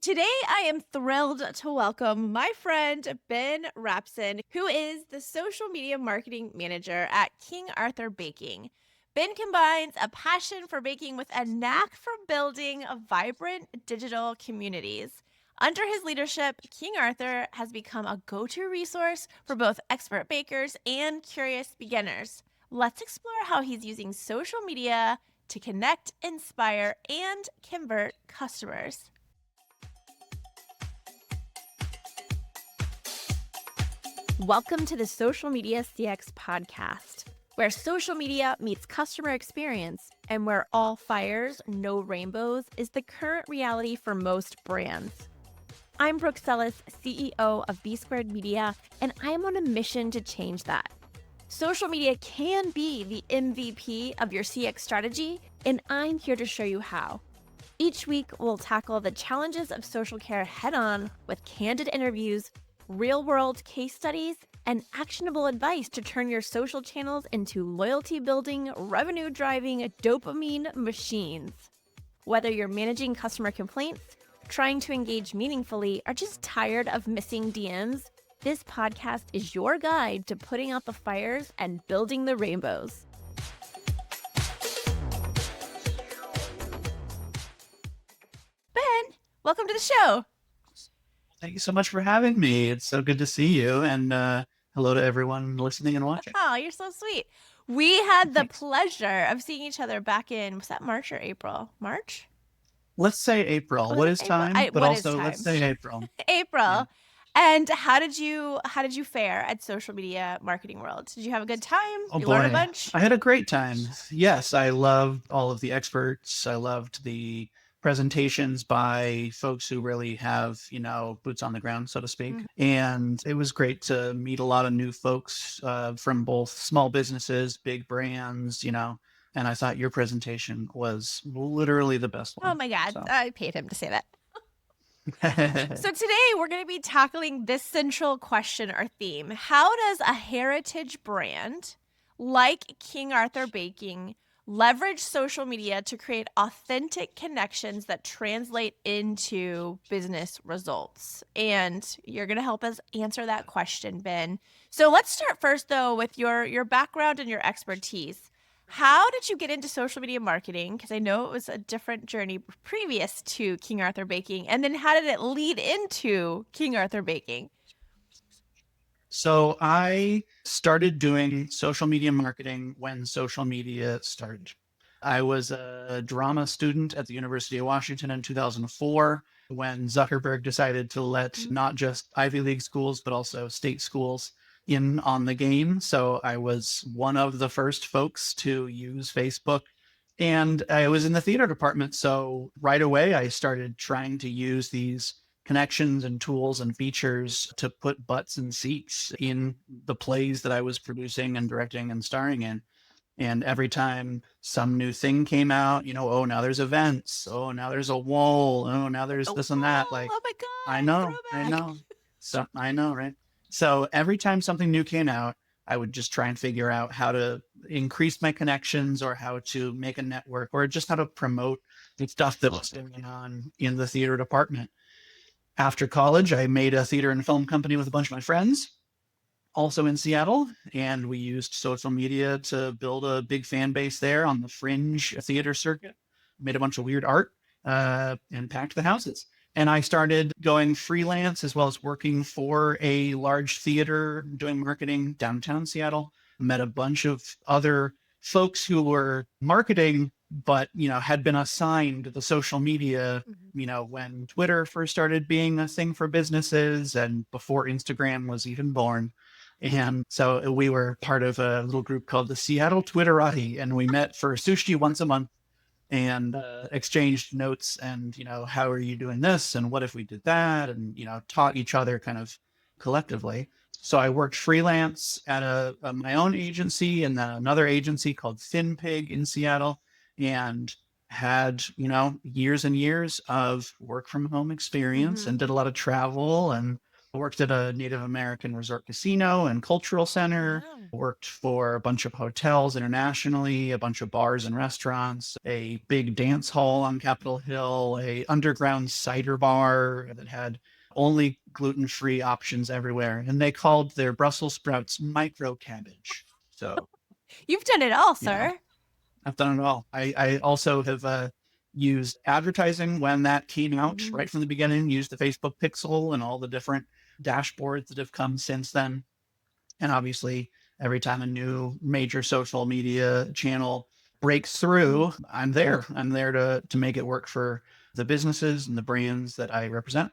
Today, I am thrilled to welcome my friend Ben Rapson, who is the social media marketing manager at King Arthur Baking. Ben combines a passion for baking with a knack for building a vibrant digital communities. Under his leadership, King Arthur has become a go to resource for both expert bakers and curious beginners. Let's explore how he's using social media to connect, inspire, and convert customers. Welcome to the Social Media CX podcast, where social media meets customer experience and where all fires, no rainbows is the current reality for most brands. I'm Brooke Sellis, CEO of B Squared Media, and I am on a mission to change that. Social media can be the MVP of your CX strategy, and I'm here to show you how. Each week, we'll tackle the challenges of social care head-on with candid interviews, real-world case studies, and actionable advice to turn your social channels into loyalty-building, revenue-driving dopamine machines. Whether you're managing customer complaints, trying to engage meaningfully, or just tired of missing DMs, this podcast is your guide to putting out the fires and building the rainbows. Ben, welcome to the show. Thank you so much for having me. It's so good to see you. And hello to everyone listening and watching. Oh, you're so sweet. We had the Thanks. pleasure of seeing each other back in, was that March or April? March? Let's say April. Was What it is April? time? But What is also let's time? say April. Yeah. April. And how did you fare at social media marketing world? Did you have a good time? Oh You learn a boy. bunch? I had a great time. Yes, I loved all of the experts. I loved the presentations by folks who really have, boots on the ground, so to speak. Mhm. And it was great to meet a lot of new folks from both small businesses, big brands, and I thought your presentation was literally the best Oh one. my God, So I paid him to say that. So today we're going to be tackling this central question or theme. How does a heritage brand like King Arthur Baking leverage social media to create authentic connections that translate into business results? And you're going to help us answer that question, Ben. So let's start first though with your background and your expertise. How did you get into social media marketing? Because I know it was a different journey previous to King Arthur Baking. And then how did it lead into King Arthur Baking? So I started doing social media marketing when social media started. I was a drama student at the University of Washington in 2004 when Zuckerberg decided to let Mhm. not just Ivy League schools, but also state schools in on the game. So I was one of the first folks to use Facebook. And I was in the theater department. So right away, I started trying to use these connections and tools and features to put butts and seats in the plays that I was producing and directing and starring in. And every time some new thing came out, oh, now there's events. Oh, now there's a wall. Oh, now there's Oh, this and that. Like, oh my I God, know, I throwback. know. So I know, right? So every time something new came out, I would just try and figure out how to increase my connections or how to make a network or just how to promote the stuff that was going on in the theater department. After college, I made a theater and film company with a bunch of my friends, also in Seattle, and we used social media to build a big fan base there on the fringe theater circuit. Made a bunch of weird art and packed the houses. And I started going freelance as well as working for a large theater doing marketing downtown Seattle. Met a bunch of other folks who were marketing, but had been assigned the social media Mhm. when Twitter first started being a thing for businesses and before Instagram was even born. And so we were part of a little group called the Seattle Twitterati, and we met for sushi once a month and exchanged notes and, how are you doing this? And what if we did that? And, taught each other kind of collectively. So I worked freelance at my own agency and then another agency called FinPig in Seattle and had, years and years of work from home experience Mhm. and did a lot of travel and Worked at a Native American resort casino and cultural center, Wow. worked for a bunch of hotels internationally, a bunch of bars and restaurants, a big dance hall on Capitol Hill, a underground cider bar that had only gluten-free options everywhere. And they called their Brussels sprouts micro cabbage. So, You've done it all, you know, sir. I've done it all. I also have used advertising when that came out Mhm. right from the beginning, used the Facebook pixel and all the different dashboards that have come since then. And obviously, every time a new major social media channel breaks through, I'm there. I'm there to make it work for the businesses and the brands that I represent.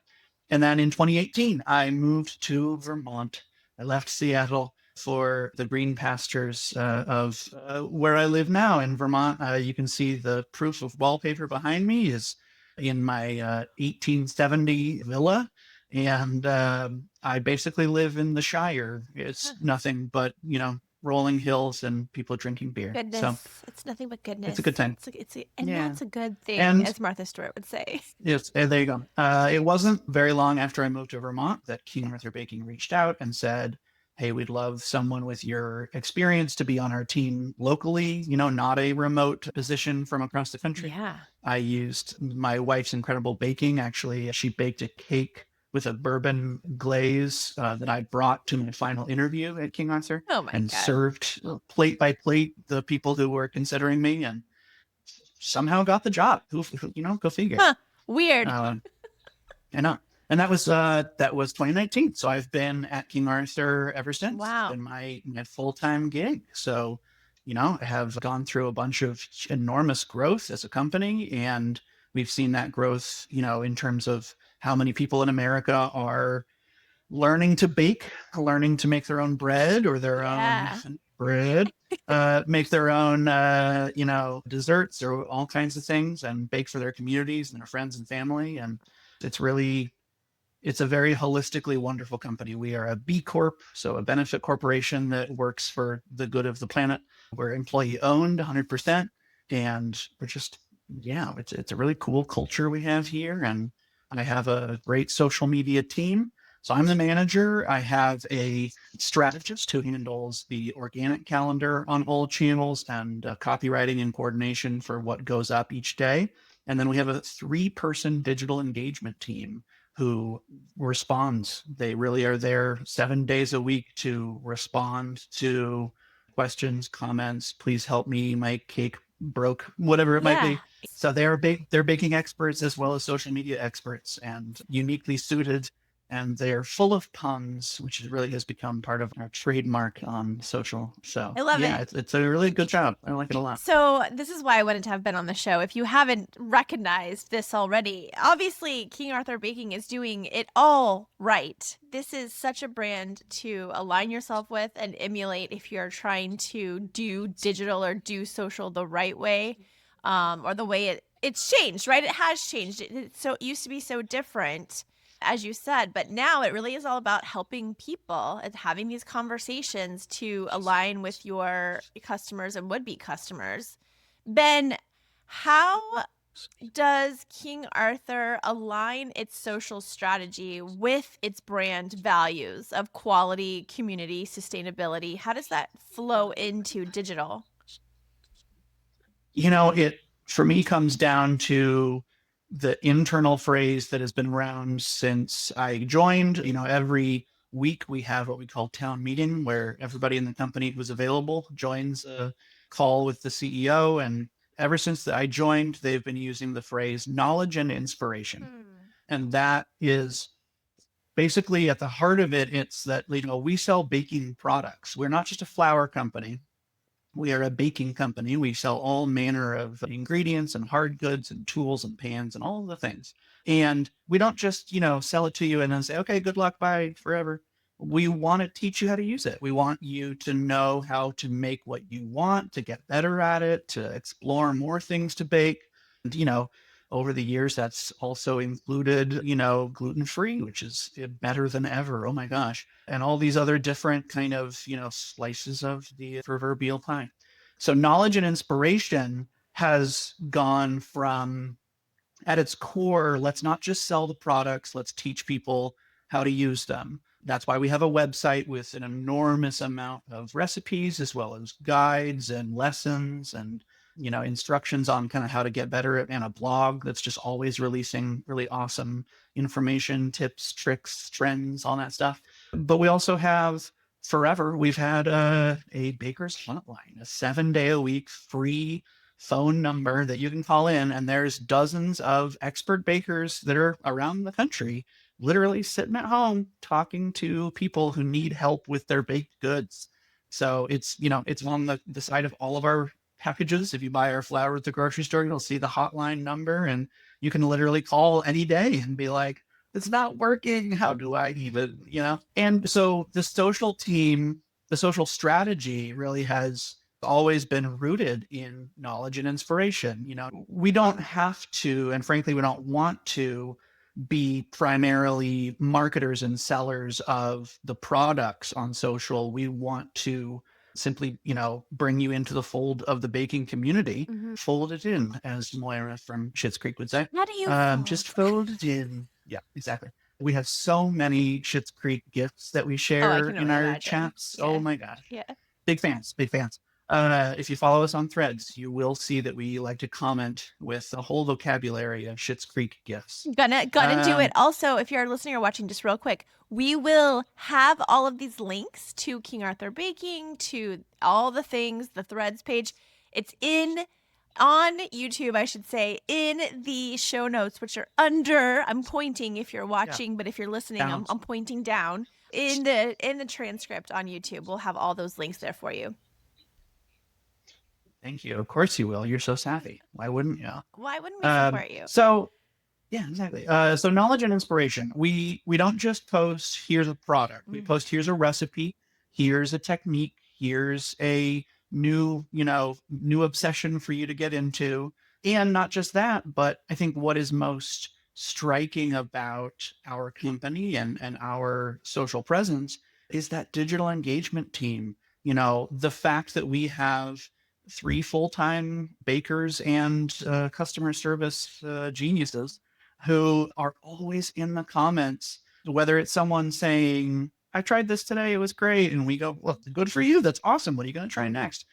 And then in 2018, I moved to Vermont. I left Seattle for the green pastures of where I live now in Vermont. You can see the proof of wallpaper behind me is in my 1870 villa. And I basically live in the Shire. It's Huh. nothing but, rolling hills and people drinking beer. So Goodness. It's nothing but it's a goodness. good time. And Yeah. that's a good thing, And as Martha Stewart would say. yes, there you go. It wasn't very long after I moved to Vermont that King Arthur Baking reached out and said, "Hey, we'd love someone with your experience to be on our team locally, not a remote position from across the country." Yeah. I used my wife's incredible baking. Actually, she baked a cake with a bourbon glaze that I brought to my final interview at King Arthur Oh my and God. served plate by plate the people who were considering me and somehow got the job. Go figure. Huh. Weird. Uh, I know. And that was 2019. So I've been at King Arthur ever since. It's Wow. been my full-time gig. So, I have gone through a bunch of enormous growth as a company, and we've seen that growth, in terms of how many people in America are learning to bake, learning to make their own bread or their own Yeah. bread, make their own, desserts or all kinds of things and bake for their communities and their friends and family. And it's really, it's a very holistically wonderful company. We are a B Corp, so a benefit corporation that works for the good of the planet. We're employee owned 100%. And we're just, yeah, it's a really cool culture we have here. And I have a great social media team. So I'm the manager. I have a strategist who handles the organic calendar on all channels and copywriting and coordination for what goes up each day. And then we have a 3-person digital engagement team who responds. They really are there 7 days a week to respond to questions, comments. Please help me. My cake broke, whatever it might Yeah. be. So they're baking experts as well as social media experts and uniquely suited. And they're full of puns, which really has become part of our trademark on social. So I love yeah, it. it's a really good job. I like it a lot. So, this is why I wanted to have Ben on the show. If you haven't recognized this already, obviously King Arthur Baking is doing it all right. This is such a brand to align yourself with and emulate if you're trying to do digital or do social the right way, or the way it's changed, right? It has changed. It used to be so different, as you said, but now it really is all about helping people and having these conversations to align with your customers and would-be customers. Ben, how does King Arthur align its social strategy with its brand values of quality, community, sustainability? How does that flow into digital? It for me comes down to the internal phrase that has been around since I joined. Every week we have what we call town meeting where everybody in the company who's available joins a call with the CEO. And ever since I joined, they've been using the phrase knowledge and inspiration. And that is basically at the heart of it. It's that, we sell baking products. We're not just a flour company. We are a baking company. We sell all manner of ingredients and hard goods and tools and pans and all of the things. And we don't just, sell it to you and then say, okay, good luck, bye, forever. We want to teach you how to use it. We want you to know how to make what you want, to get better at it, to explore more things to bake. And, over the years, that's also included, gluten free, which is better than ever. Oh my gosh. And all these other different kind of, slices of the proverbial pie. So knowledge and inspiration has gone from, at its core, let's not just sell the products, let's teach people how to use them. That's why we have a website with an enormous amount of recipes, as well as guides and lessons and instructions on kind of how to get better, and a blog that's just always releasing really awesome information, tips, tricks, trends, all that stuff. But we also have forever, we've had a baker's hotline, a 7-day a week free phone number that you can call in. And there's dozens of expert bakers that are around the country, literally sitting at home talking to people who need help with their baked goods. So it's on the side of all of our packages. If you buy our flour at the grocery store, you'll see the hotline number, and you can literally call any day and be like, it's not working. How do I even? And so the social team, the social strategy really has always been rooted in knowledge and inspiration. We don't have to, and frankly, we don't want to be primarily marketers and sellers of the products on social. We want to simply, bring you into the fold of the baking community, fold it in, as Moira from Schitt's Creek would say. How do you fold? Just fold it in. Yeah, exactly. We have so many Schitt's Creek gifts that we share can in only our imagine. chats. Yeah. Oh my gosh. Yeah. Big fans, big fans. If you follow us on Threads, you will see that we like to comment with a whole vocabulary of Schitt's Creek gifts. Gonna do it. Also, if you're listening or watching, just real quick, we will have all of these links to King Arthur Baking, to all the things, the Threads page. It's on YouTube, I should say, in the show notes, which are under. I'm pointing if you're watching, but if you're listening, I'm pointing down. In the transcript on YouTube, we'll have all those links there for you. Thank you. Of course you will. You're so savvy. Why wouldn't you? Why wouldn't we support you? So, yeah, exactly. So knowledge and inspiration. We don't just post, here's a product. We post, here's a recipe, here's a technique, here's a new obsession for you to get into. And not just that, but I think what is most striking about our company and our social presence is that digital engagement team. The fact that we have 3 full-time bakers and customer service geniuses who are always in the comments, whether it's someone saying, I tried this today, it was great. And we go, well, good for you. That's awesome. What are you going to try next?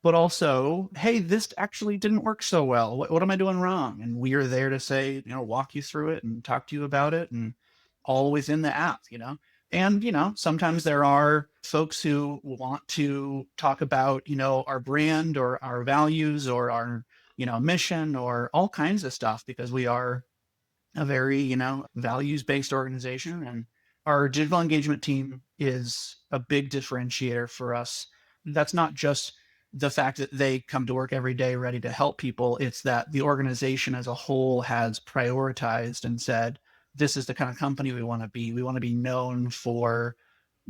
But also, hey, this actually didn't work so well. What am I doing wrong? And we are there to say, walk you through it and talk to you about it, and all within the app. And, sometimes there are folks who want to talk about, our brand or our values or our, mission or all kinds of stuff, because we are a very, values-based organization. And our digital engagement team is a big differentiator for us. That's not just the fact that they come to work every day ready to help people. It's that the organization as a whole has prioritized and said, this is the kind of company we want to be. We want to be known for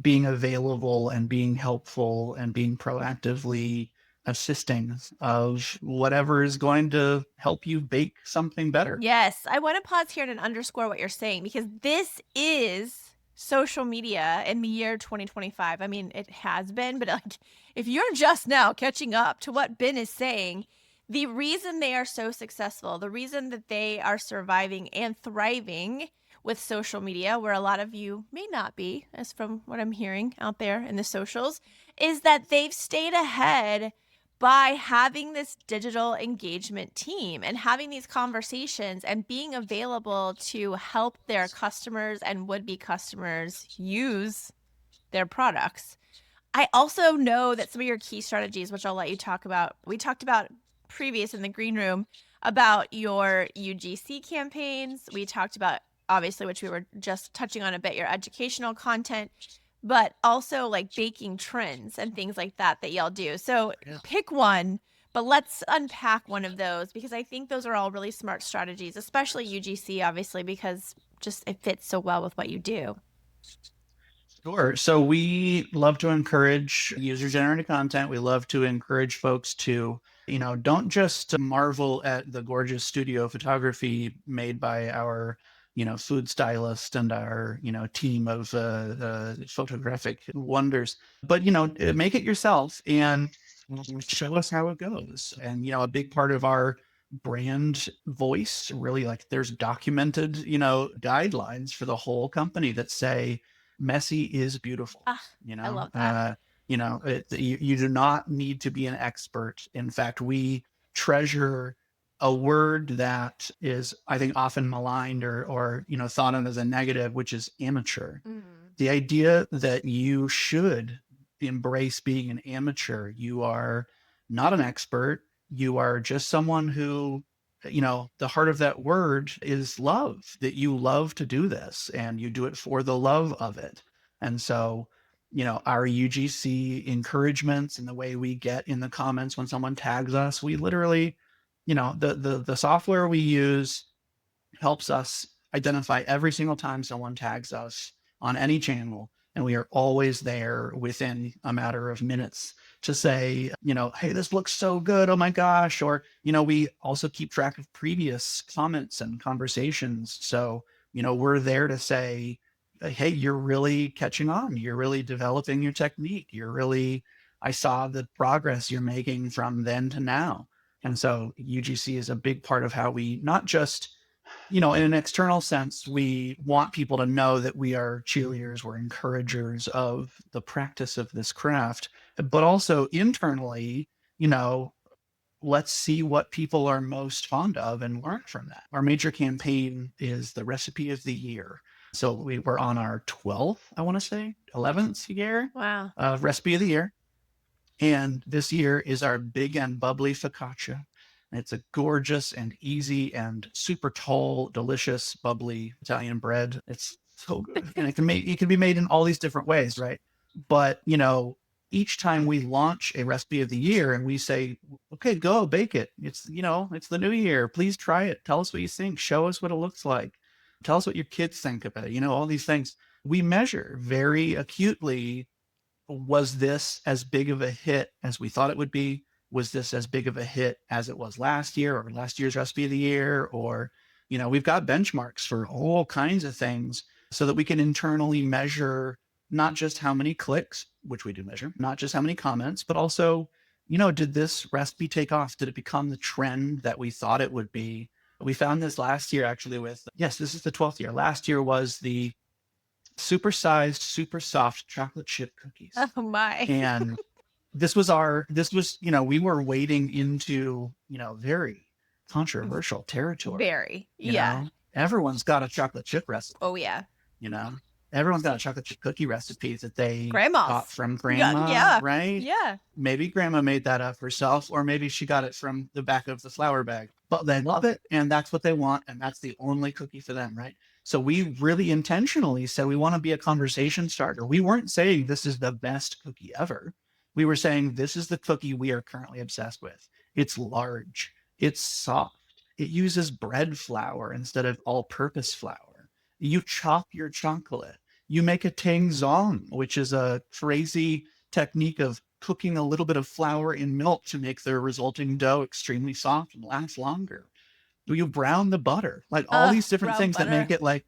being available and being helpful and being proactively assisting of whatever is going to help you bake something better. Yes, I want to pause here and underscore what you're saying, because this is social media in the year 2025. I mean, it has been, but if you're just now catching up to what Ben is saying, the reason they are so successful, the reason that they are surviving and thriving with social media, where a lot of you may not be, as from what I'm hearing out there in the socials, is that they've stayed ahead by having this digital engagement team and having these conversations and being available to help their customers and would-be customers use their products. I also know that some of your key strategies, which I'll let you talk about, we talked about previous in the green room, about your UGC campaigns. We talked about, obviously, which we were just touching on a bit, your educational content, but also like baking trends and things like that y'all do. So pick one, but let's unpack one of those, because I think those are all really smart strategies, especially UGC, obviously, because just it fits so well with what you do. Sure. So we love to encourage user-generated content. We love to encourage folks to, don't just marvel at the gorgeous studio photography made by our, food stylist and our, team of photographic wonders, but, make it yourself and show us how it goes. And, a big part of our brand voice, really like there's documented, guidelines for the whole company that say messy is beautiful, Ah, you I know, love that. you do not need to be an expert. In fact, we treasure a word that is, I think, often maligned or, thought of as a negative, which is amateur. Mm. The idea that you should embrace being an amateur. You are not an expert. You are just someone who, the heart of that word is love, that you love to do this and you do it for the love of it. And so, our UGC encouragements and the way we get in the comments when someone tags us, we literally, the software we use helps us identify every single time someone tags us on any channel. And we are always there within a matter of minutes to say, hey, this looks so good. Oh my gosh. Or, we also keep track of previous comments and conversations. So, we're there to say, hey, you're really catching on. You're really developing your technique. I saw the progress you're making from then to now. And so UGC is a big part of how we not just, in an external sense, we want people to know that we are cheerleaders, we're encouragers of the practice of this craft, but also internally, you know, let's see what people are most fond of and learn from that. Our major campaign is the recipe of the year. So we were on our 12th, I want to say, 11th year Wow. of recipe of the year. And this year is our big and bubbly focaccia. It's a gorgeous and easy and super tall, delicious, bubbly Italian bread. It's so good. And it can be made in all these different ways, right? But, each time we launch a recipe of the year and we say, okay, go bake it. It's the new year. Please try it. Tell us what you think. Show us what it looks like. Tell us what your kids think about it. All these things. We measure very acutely, was this as big of a hit as we thought it would be? Was this as big of a hit as it was last year or last year's recipe of the year? Or, we've got benchmarks for all kinds of things so that we can internally measure not just how many clicks, which we do measure, not just how many comments, but also, did this recipe take off? Did it become the trend that we thought it would be? We found this last year actually yes, this is the 12th year. Last year was the supersized, super soft chocolate chip cookies. Oh my. And we were wading into, very controversial territory. Very. Yeah. Everyone's got a chocolate chip recipe, Oh yeah. you know, everyone's got a chocolate chip cookie recipe that they got Grandma's. from Yeah. grandma, Yeah. right? Yeah. Maybe grandma made that up herself, or maybe she got it from the back of the flour bag, but they love it and that's what they want. And that's the only cookie for them, right? So we really intentionally said we want to be a conversation starter. We weren't saying this is the best cookie ever. We were saying this is the cookie we are currently obsessed with. It's large, it's soft, it uses bread flour instead of all purpose flour. You chop your chocolate. You make a tangzong, which is a crazy technique of cooking a little bit of flour in milk to make the resulting dough extremely soft and last longer. You brown the butter, like all these different Brown things that make butter. it like,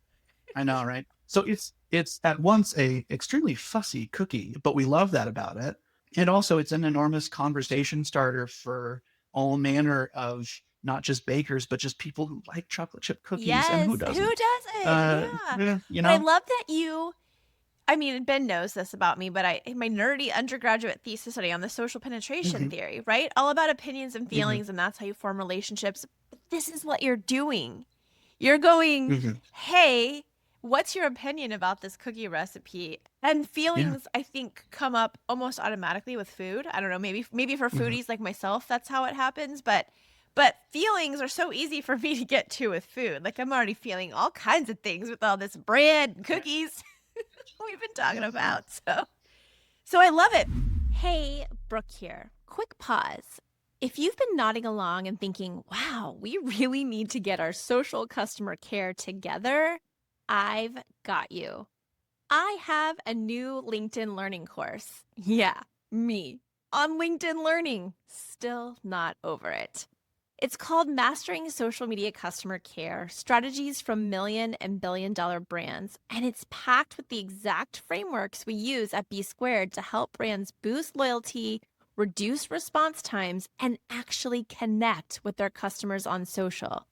I know, right? So it's at once a extremely fussy cookie, but we love that about it. And also it's an enormous conversation starter for all manner of not just bakers, but just people who like chocolate chip cookies and Yes. who Who doesn't. doesn't? Yeah. Yeah, But I love that I mean, Ben knows this about me, but my nerdy undergraduate thesis study on the social penetration hmm theory, right? All about opinions and hmm feelings, and that's how you form relationships. But this is what you're doing. You're going, hmm hey, what's your opinion about this cookie recipe? And yeah. feelings, I think, come up almost automatically with food. I don't know, maybe for hmm foodies like myself, that's how it happens. But feelings are so easy for me to get to with food. Like I'm already feeling all kinds of things with all this bread and cookies we've been talking about. So I love it. Hey, Brooke here. Quick pause. If you've been nodding along and thinking, wow, we really need to get our social customer care together, I've got you. I have a new LinkedIn learning course. Yeah, me on LinkedIn Learning. Still not over it. It's called Mastering Social Media Customer Care, Strategies from Million and Billion Dollar Brands, and it's packed with the exact frameworks we use at B Squared to help brands boost loyalty, reduce response times, and actually connect with their customers on social.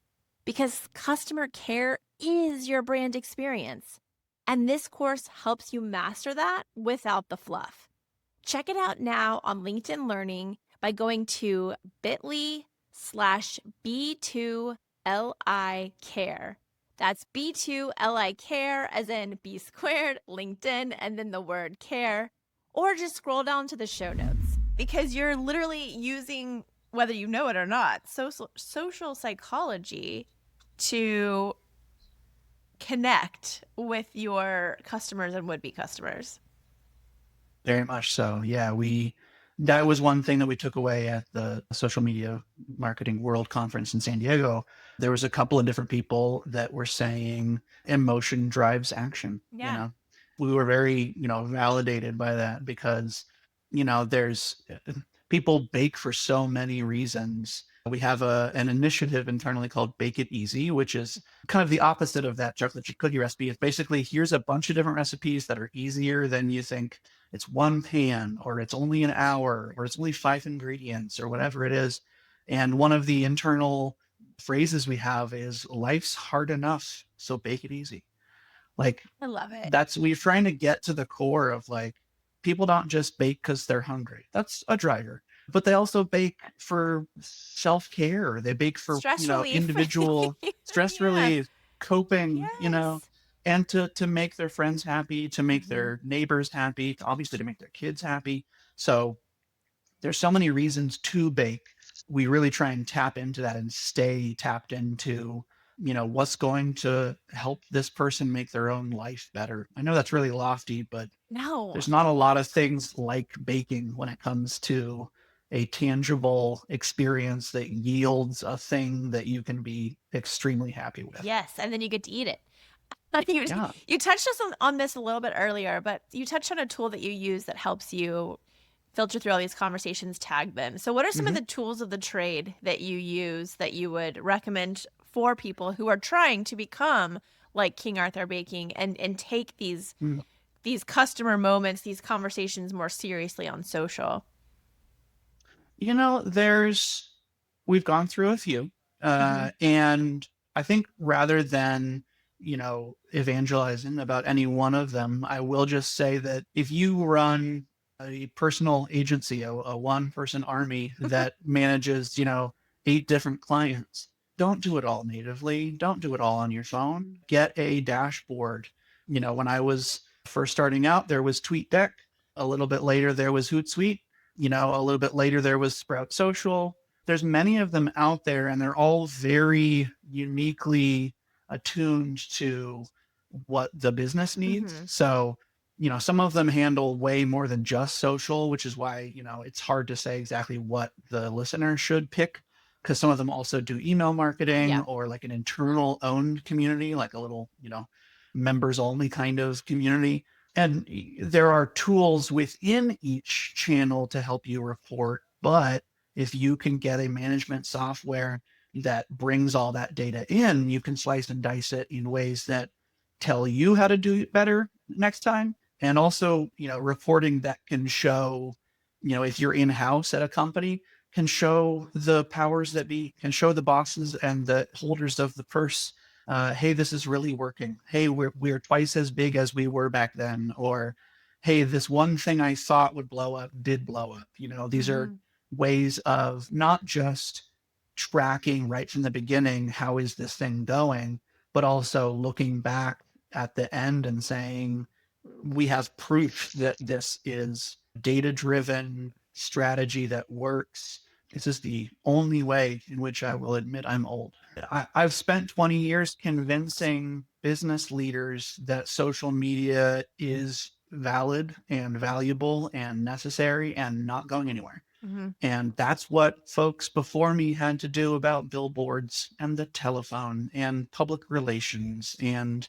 Because customer care is your brand experience. And this course helps you master that without the fluff. Check it out now on LinkedIn Learning by going to bit.ly/B2LI care. That's B2LI care, as in B squared, LinkedIn, and then the word care. Or just scroll down to the show notes, because you're literally using, whether you know it or not, social psychology to connect with your customers and would-be customers. Very much so. Yeah, that was one thing that we took away at the Social Media Marketing World Conference in San Diego. There was a couple of different people that were saying emotion drives action. Yeah. We were very, validated by that because, there's people bake for so many reasons. We have an initiative internally called Bake It Easy, which is kind of the opposite of that chocolate chip cookie recipe. It's basically, here's a bunch of different recipes that are easier than you think. It's one pan, or it's only an hour, or it's only 5 ingredients, or whatever it is. And one of the internal phrases we have is, life's hard enough, so bake it easy. Like, I love it. we're trying to get to the core of, like, people don't just bake because they're hungry. That's a driver. But they also bake for self-care. They bake for, Stress relief. individual stress Yeah. relief, coping, Yes. and to make their friends happy, to make Mhm. their neighbors happy, obviously to make their kids happy. So there's so many reasons to bake. We really try and tap into that and stay tapped into, what's going to help this person make their own life better. I know that's really lofty, but No. there's not a lot of things like baking when it comes to a tangible experience that yields a thing that you can be extremely happy with. Yes, and then you get to eat it. Yeah. You touched on this a little bit earlier, but you touched on a tool that you use that helps you filter through all these conversations, tag them. So what are some of the tools of the trade that you use that you would recommend for people who are trying to become like King Arthur Baking and take these Mm. customer moments, these conversations more seriously on social? We've gone through a few, and I think rather than, evangelizing about any one of them, I will just say that if you run a personal agency, a one-person army that manages, 8 different clients, don't do it all natively. Don't do it all on your phone. Get a dashboard. When I was first starting out, there was TweetDeck. A little bit later, there was Hootsuite. A little bit later, there was Sprout Social. There's many of them out there, and they're all very uniquely attuned to what the business needs. So, some of them handle way more than just social, which is why, it's hard to say exactly what the listener should pick, because some of them also do email marketing or like an internal owned community, like a little, members only kind of community. And there are tools within each channel to help you report. But if you can get a management software that brings all that data in, you can slice and dice it in ways that tell you how to do it better next time. And also, reporting that can show, if you're in-house at a company, can show the powers that be, can show the bosses and the holders of the purse, hey, this is really working. Hey, we're twice as big as we were back then. Or, hey, this one thing I thought would blow up did blow up. These are ways of not just tracking right from the beginning, how is this thing going, but also looking back at the end and saying, we have proof that this is data-driven strategy that works. This is the only way in which I will admit I'm old. I've spent 20 years convincing business leaders that social media is valid and valuable and necessary and not going anywhere. And that's what folks before me had to do about billboards and the telephone and public relations. And,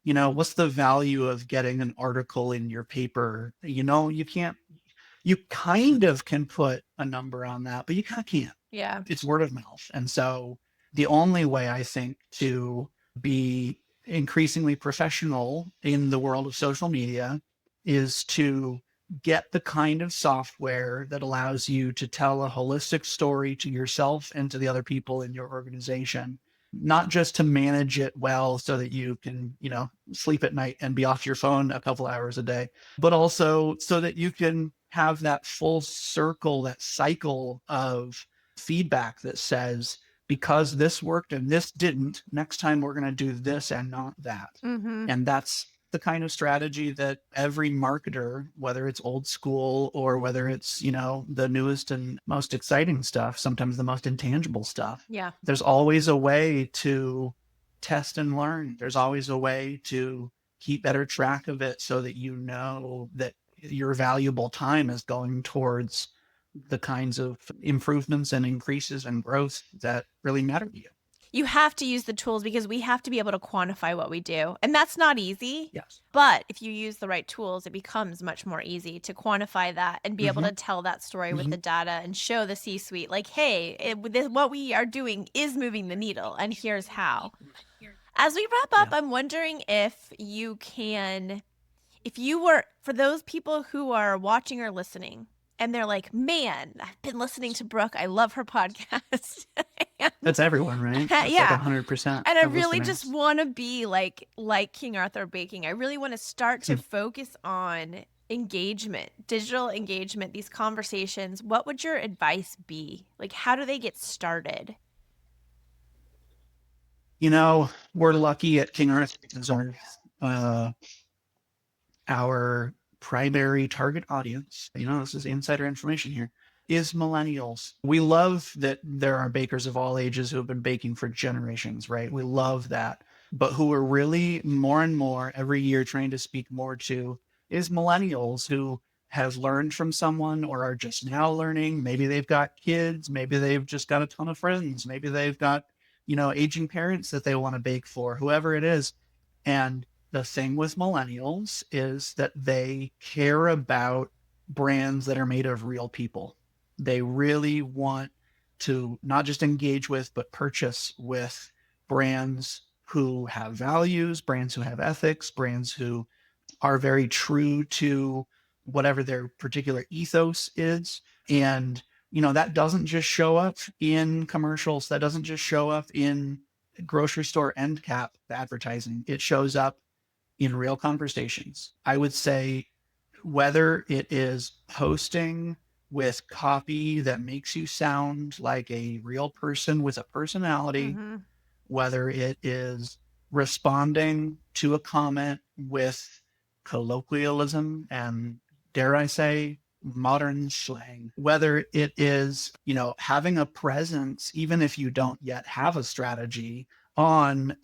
what's the value of getting an article in your paper? You kind of can put a number on that, but you kind of can't. Yeah. It's word of mouth. And so the only way I think to be increasingly professional in the world of social media is to get the kind of software that allows you to tell a holistic story to yourself and to the other people in your organization, not just to manage it well so that you can, sleep at night and be off your phone a couple hours a day, but also so that you can have that full circle, that cycle of feedback that says, because this worked and this didn't, next time we're going to do this and not that. Mm-hmm. And that's the kind of strategy that every marketer, whether it's old school or whether it's, the newest and most exciting stuff, sometimes the most intangible stuff. Yeah. There's always a way to test and learn. There's always a way to keep better track of it so that you know that your valuable time is going towards the kinds of improvements and increases and growth that really matter to you. You have to use the tools because we have to be able to quantify what we do. And that's not easy. Yes. But if you use the right tools, it becomes much more easy to quantify that and be able to tell that story with the data and show the C-suite like, hey, what we are doing is moving the needle and here's how. As we wrap up, I'm wondering if you were, for those people who are watching or listening, and they're like, man, I've been listening to Brooke. I love her podcast. That's everyone, right? That's yeah. like 100%. And I really just want to be like King Arthur Baking. I really want to start to focus on engagement, digital engagement, these conversations. What would your advice be? Like, how do they get started? We're lucky at King Arthur because our primary target audience, this is insider information here, is millennials. We love that there are bakers of all ages who have been baking for generations, right? We love that. But who we're really more and more every year trying to speak more to is millennials who have learned from someone or are just now learning. Maybe they've got kids. Maybe they've just got a ton of friends. Maybe they've got, aging parents that they want to bake for, whoever it is. And the thing with millennials is that they care about brands that are made of real people. They really want to not just engage with, but purchase with brands who have values, brands who have ethics, brands who are very true to whatever their particular ethos is. And, that doesn't just show up in commercials. That doesn't just show up in grocery store end cap advertising. It shows up in real conversations. I would say whether it is posting with copy that makes you sound like a real person with a personality, whether it is responding to a comment with colloquialism and, dare I say, modern slang, whether it is, having a presence, even if you don't yet have a strategy on,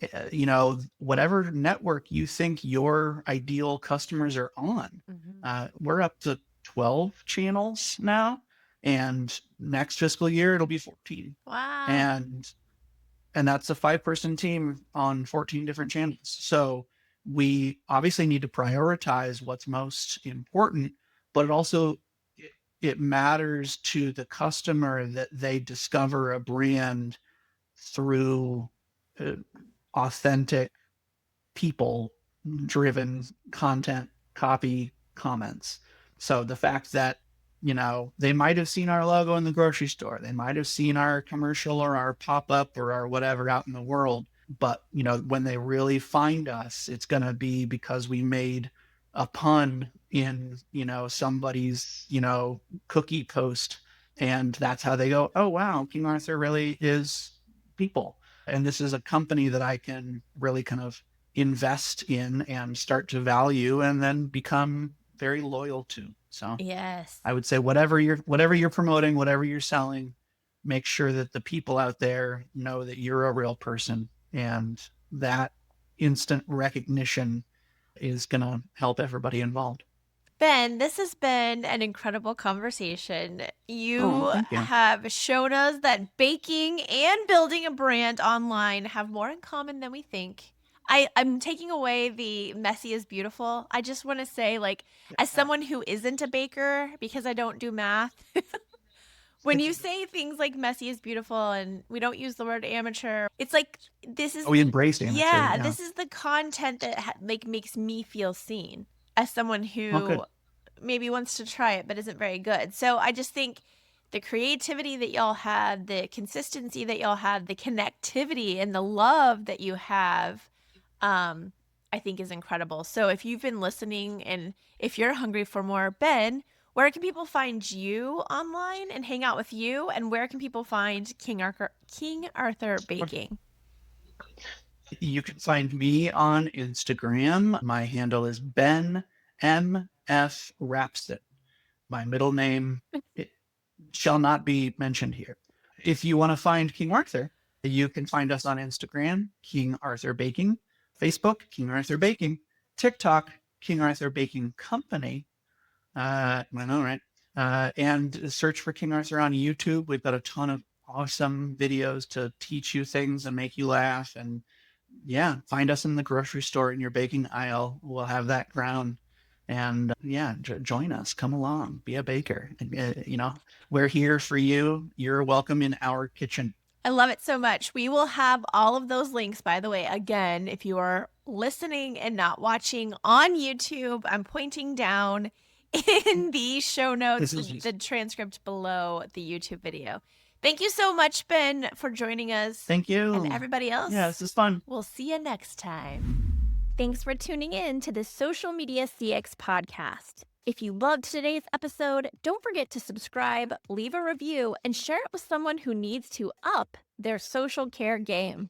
whatever network you think your ideal customers are on. We're up to 12 channels now, and next fiscal year it'll be 14. Wow. And that's a 5-person team on 14 different channels. So we obviously need to prioritize what's most important, but it matters to the customer that they discover a brand through authentic, people driven content, copy, comments. So the fact that, they might have seen our logo in the grocery store, they might have seen our commercial or our pop-up or our whatever out in the world, but when they really find us, it's going to be because we made a pun in, somebody's, cookie post, and that's how they go, oh wow, King Arthur really is people. And this is a company that I can really kind of invest in and start to value and then become very loyal to. So yes, I would say whatever you're promoting, whatever you're selling, make sure that the people out there know that you're a real person, and that instant recognition is going to help everybody involved. Ben, this has been an incredible conversation. You Thank you. have shown us that baking and building a brand online have more in common than we think. I'm taking away the messy is beautiful. I just want to say, as someone who isn't a baker, because I don't do math, when you say things like messy is beautiful and we don't use the word amateur, it's like this is we embrace amateur. This is the content that makes me feel seen as someone who maybe wants to try it but isn't very good. So I just think the creativity that y'all have, the consistency that y'all have, the connectivity and the love that you have, I think is incredible. So if you've been listening and if you're hungry for more, Ben, where can people find you online and hang out with you? And where can people find King Arthur Baking? You can find me on Instagram. My handle is Ben M.F. Rapson. My middle name it shall not be mentioned here. If you want to find King Arthur, you can find us on Instagram, King Arthur Baking, Facebook, King Arthur Baking, TikTok, King Arthur Baking Company. I know, right? And search for King Arthur on YouTube. We've got a ton of awesome videos to teach you things and make you laugh. And yeah, find us in the grocery store in your baking aisle. We'll have that crown. And yeah, join us. Come along. Be a baker. We're here for you. You're welcome in our kitchen. I love it so much. We will have all of those links, by the way. Again, if you are listening and not watching on YouTube, I'm pointing down in the show notes, the transcript below the YouTube video. Thank you so much, Ben, for joining us. Thank you. And everybody else. Yeah, this is fun. We'll see you next time. Thanks for tuning in to the Social Media CX podcast. If you loved today's episode, don't forget to subscribe, leave a review, and share it with someone who needs to up their social care game.